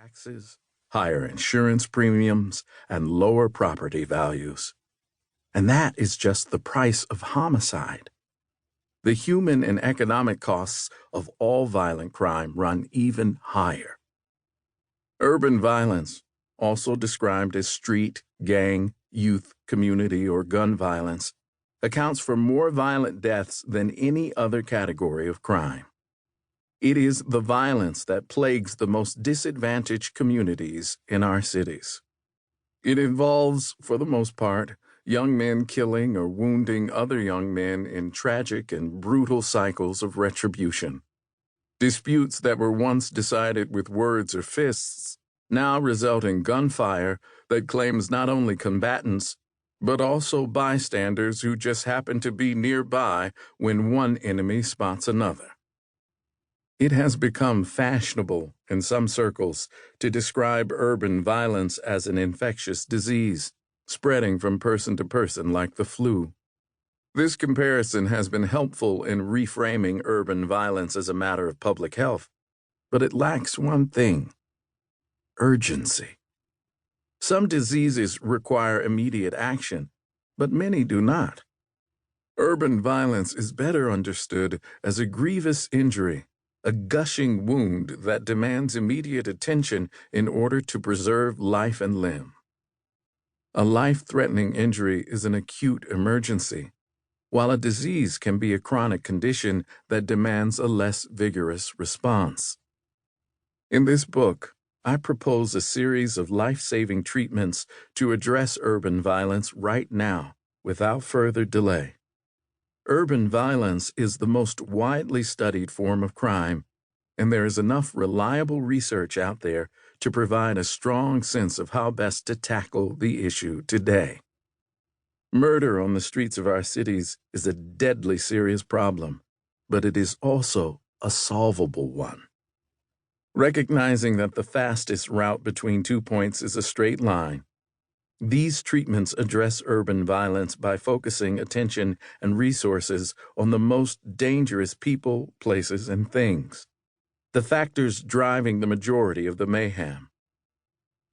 taxes, higher insurance premiums, and lower property values. And that is just the price of homicide. The human and economic costs of all violent crime run even higher. Urban violence, also described as street, gang, youth, community, or gun violence, accounts for more violent deaths than any other category of crime. It is the violence that plagues the most disadvantaged communities in our cities. It involves, for the most part, young men killing or wounding other young men in tragic and brutal cycles of retribution. Disputes that were once decided with words or fists now result in gunfire that claims not only combatants, but also bystanders who just happen to be nearby when one enemy spots another. It has become fashionable in some circles to describe urban violence as an infectious disease, spreading from person to person like the flu. This comparison has been helpful in reframing urban violence as a matter of public health, but it lacks one thing: urgency. Some diseases require immediate action, but many do not. Urban violence is better understood as a grievous injury, a gushing wound that demands immediate attention in order to preserve life and limb. A life-threatening injury is an acute emergency, while a disease can be a chronic condition that demands a less vigorous response. In this book, I propose a series of life-saving treatments to address urban violence right now, without further delay. Urban violence is the most widely studied form of crime, and there is enough reliable research out there to provide a strong sense of how best to tackle the issue today. Murder on the streets of our cities is a deadly serious problem, but it is also a solvable one. Recognizing that the fastest route between 2 points is a straight line, these treatments address urban violence by focusing attention and resources on the most dangerous people, places, and things, the factors driving the majority of the mayhem.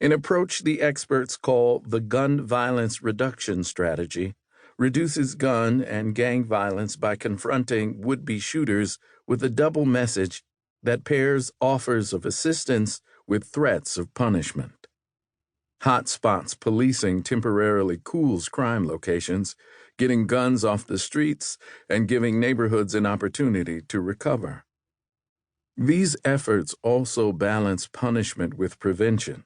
An approach the experts call the gun violence reduction strategy reduces gun and gang violence by confronting would-be shooters with a double message that pairs offers of assistance with threats of punishment. Hotspots policing temporarily cools crime locations, getting guns off the streets, and giving neighborhoods an opportunity to recover. These efforts also balance punishment with prevention.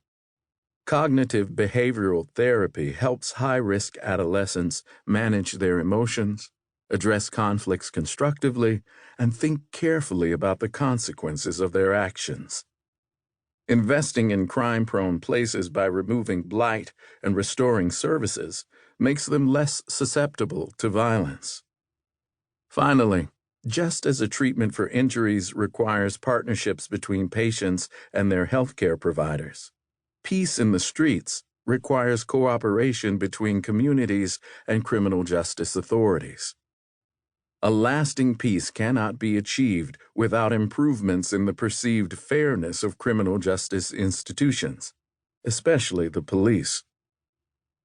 Cognitive behavioral therapy helps high-risk adolescents manage their emotions, address conflicts constructively, and think carefully about the consequences of their actions. Investing in crime-prone places by removing blight and restoring services makes them less susceptible to violence. Finally, just as a treatment for injuries requires partnerships between patients and their healthcare providers, peace in the streets requires cooperation between communities and criminal justice authorities. A lasting peace cannot be achieved without improvements in the perceived fairness of criminal justice institutions, especially the police.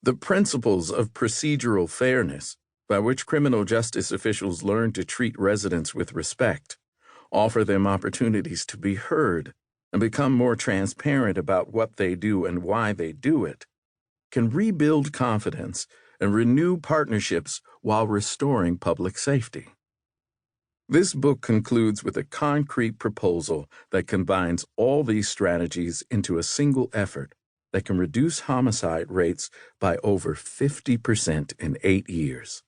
The principles of procedural fairness, by which criminal justice officials learn to treat residents with respect, offer them opportunities to be heard and become more transparent about what they do and why they do it, can rebuild confidence and renew partnerships while restoring public safety. This book concludes with a concrete proposal that combines all these strategies into a single effort that can reduce homicide rates by over 50% in 8 years.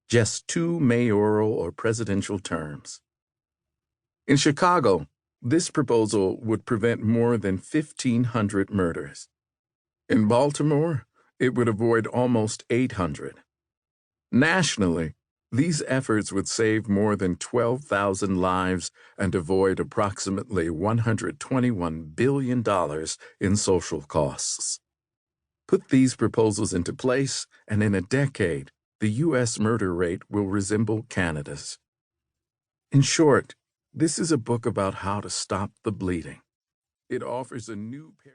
Just 2 mayoral or presidential terms. In Chicago, this proposal would prevent more than 1,500 murders. In Baltimore, it would avoid almost 800. Nationally, these efforts would save more than 12,000 lives and avoid approximately $121 billion in social costs. Put these proposals into place, and in a decade, the U.S. murder rate will resemble Canada's. In short, this is a book about how to stop the bleeding. It offers a new